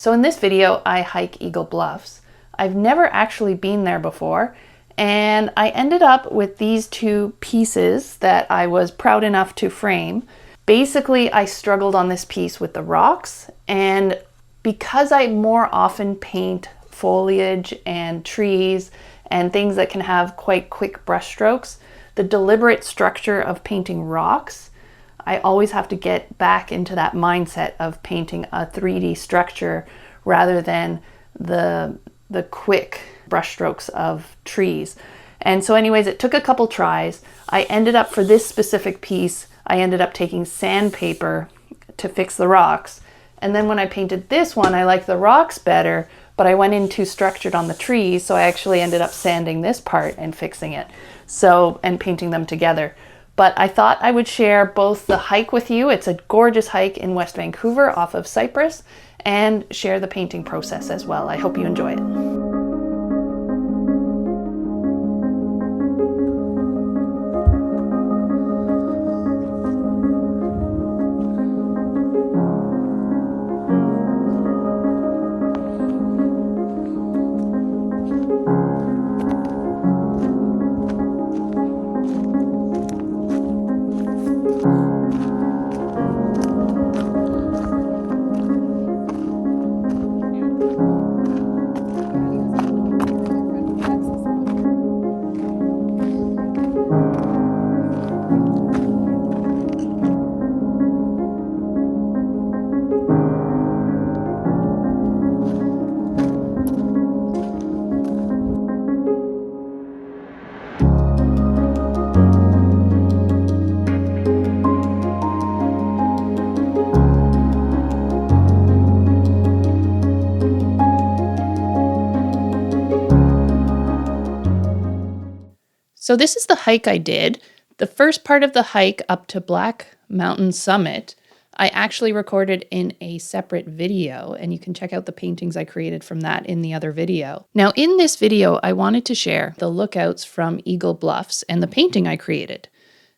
So in this video, I hike Eagle Bluffs. I've never actually been there before, and I ended up with these two pieces that I was proud enough to frame. Basically, I struggled on this piece with the rocks, and because I more often paint foliage and trees and things that can have quite quick brush strokes, the deliberate structure of painting rocks, I always have to get back into that mindset of painting a 3D structure rather than the quick brush strokes of trees. And so anyways, it took a couple tries. I ended up, for this specific piece, I ended up taking sandpaper to fix the rocks. And then when I painted this one, I liked the rocks better, but I went in too structured on the trees, so I actually ended up sanding this part and fixing it. And painting them together. But I thought I would share both the hike with you. It's a gorgeous hike in West Vancouver off of Cypress, and share the painting process as well. I hope you enjoy it. So this is the hike I did. The first part of the hike up to Black Mountain Summit, I actually recorded in a separate video, and you can check out the paintings I created from that in the other video. Now in this video, I wanted to share the lookouts from Eagle Bluffs and the painting I created.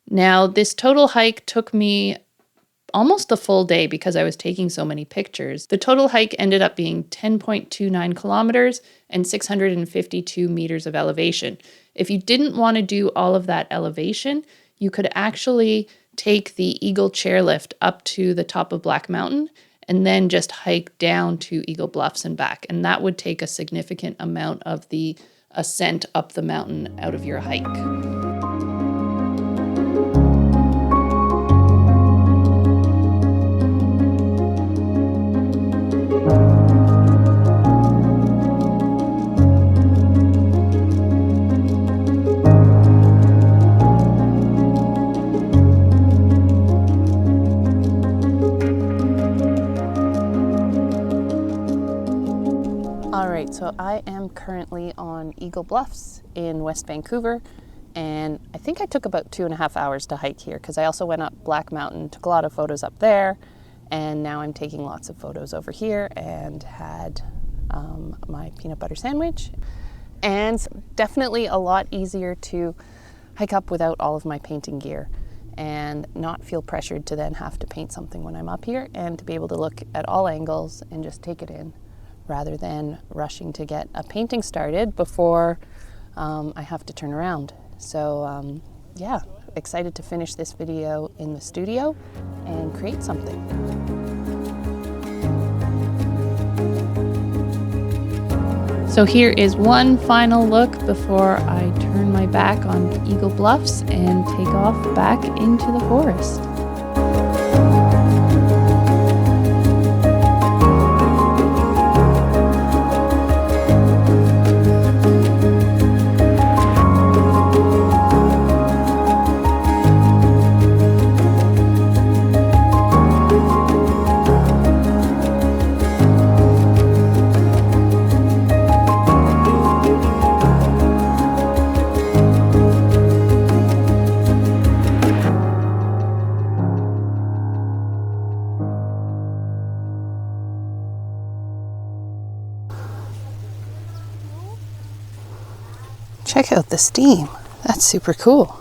Now this total hike took me almost a full day because I was taking so many pictures. The total hike ended up being 10.29 kilometers and 652 meters of elevation. If you didn't want to do all of that elevation, you could actually take the Eagle chairlift up to the top of Black Mountain and then just hike down to Eagle Bluffs and back. And that would take a significant amount of the ascent up the mountain out of your hike. So I am currently on Eagle Bluffs in West Vancouver, and I think I took about 2.5 hours to hike here because I also went up Black Mountain, took a lot of photos up there, and now I'm taking lots of photos over here and had my peanut butter sandwich. And definitely a lot easier to hike up without all of my painting gear and not feel pressured to then have to paint something when I'm up here, and to be able to look at all angles and just take it in, rather than rushing to get a painting started before I have to turn around. So yeah, excited to finish this video in the studio and create something. So here is one final look before I turn my back on Eagle Bluffs and take off back into the forest. Check out the steam. That's super cool.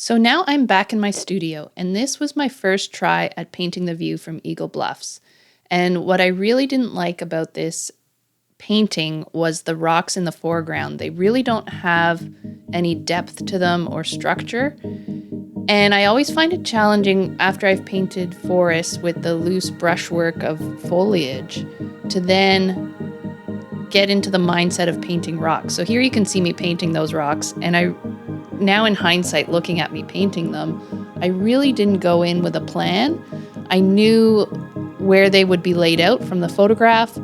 So now I'm back in my studio, and this was my first try at painting the view from Eagle Bluffs. And what I really didn't like about this painting was the rocks in the foreground. They really don't have any depth to them or structure. And I always find it challenging after I've painted forests with the loose brushwork of foliage to then get into the mindset of painting rocks. So here you can see me painting those rocks, and now in hindsight, looking at me painting them, I really didn't go in with a plan. I knew where they would be laid out from the photograph,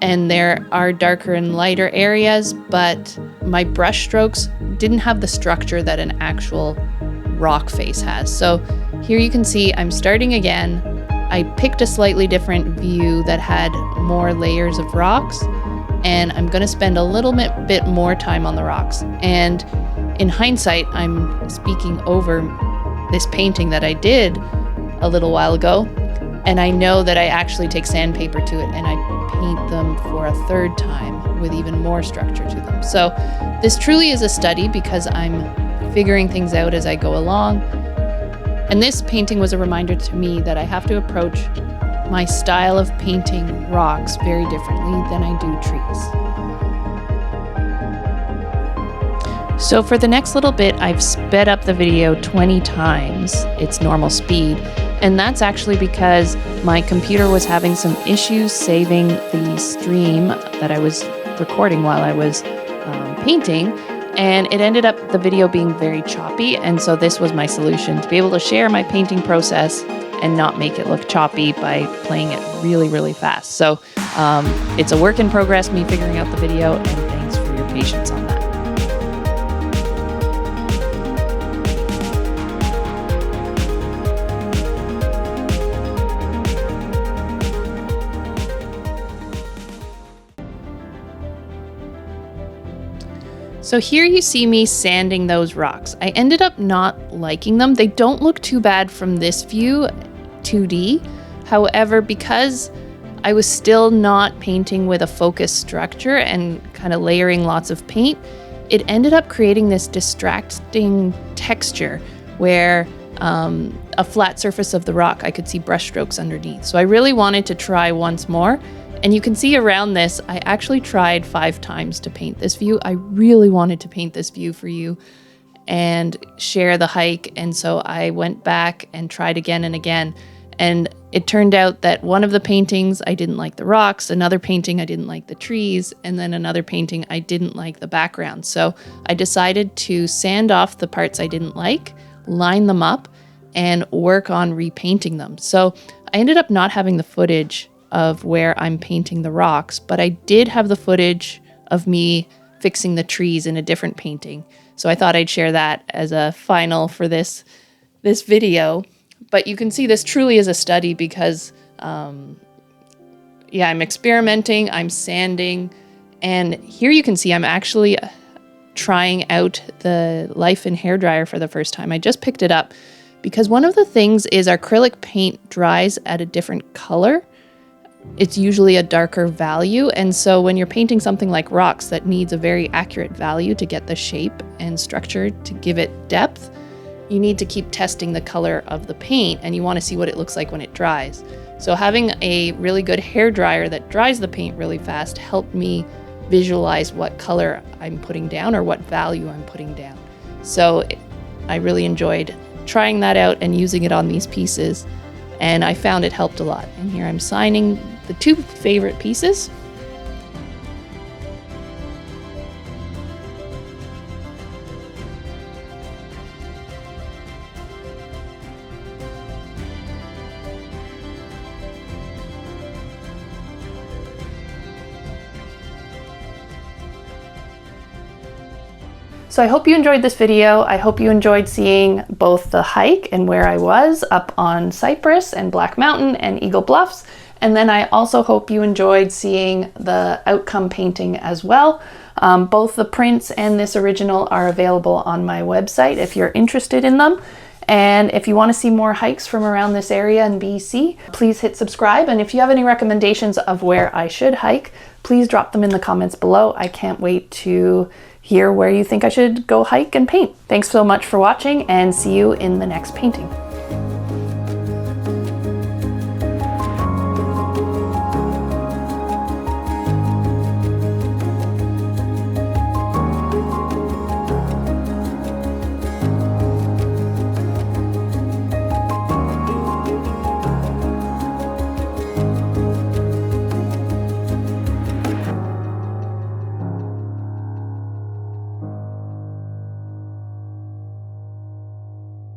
and there are darker and lighter areas, but my brush strokes didn't have the structure that an actual rock face has. So here you can see I'm starting again. I picked a slightly different view that had more layers of rocks, and I'm going to spend a little bit more time on the rocks. And in hindsight, I'm speaking over this painting that I did a little while ago, and I know that I actually take sandpaper to it and I paint them for a third time with even more structure to them. So this truly is a study because I'm figuring things out as I go along. And this painting was a reminder to me that I have to approach my style of painting rocks very differently than I do trees. So for the next little bit, I've sped up the video 20 times its normal speed. And that's actually because my computer was having some issues saving the stream that I was recording while I was painting. And it ended up the video being very choppy. And so this was my solution, to be able to share my painting process and not make it look choppy by playing it really, really fast. So it's a work in progress, me figuring out the video, and thanks for your patience on that. So here you see me sanding those rocks. I ended up not liking them. They don't look too bad from this view, 2D. However, because I was still not painting with a focused structure and kind of layering lots of paint, it ended up creating this distracting texture where a flat surface of the rock, I could see brush strokes underneath. So I really wanted to try once more. And you can see around this, I actually tried 5 times to paint this view. I really wanted to paint this view for you and share the hike. And so I went back and tried again and again. And it turned out that one of the paintings, I didn't like the rocks, another painting, I didn't like the trees, and then another painting, I didn't like the background. So I decided to sand off the parts I didn't like, line them up, and work on repainting them. So I ended up not having the footage of where I'm painting the rocks, but I did have the footage of me fixing the trees in a different painting. So I thought I'd share that as a final for this video. But you can see this truly is a study because, I'm experimenting, I'm sanding, and here you can see I'm actually trying out the Life in hairdryer for the first time. I just picked it up because one of the things is acrylic paint dries at a different color. It's usually a darker value, and so when you're painting something like rocks that needs a very accurate value to get the shape and structure to give it depth, you need to keep testing the color of the paint, and you want to see what it looks like when it dries. So having a really good hairdryer that dries the paint really fast helped me visualize what color I'm putting down or what value I'm putting down. So I really enjoyed trying that out and using it on these pieces, and I found it helped a lot. And here I'm signing the 2 favorite pieces. So I hope you enjoyed this video. I hope you enjoyed seeing both the hike and where I was up on Cypress and Black Mountain and Eagle Bluffs. And then I also hope you enjoyed seeing the outcome painting as well. Both the prints and this original are available on my website if you're interested in them. And if you want to see more hikes from around this area in BC, please hit subscribe. And if you have any recommendations of where I should hike, please drop them in the comments below. I can't wait to hear where you think I should go hike and paint. Thanks so much for watching, and see you in the next painting.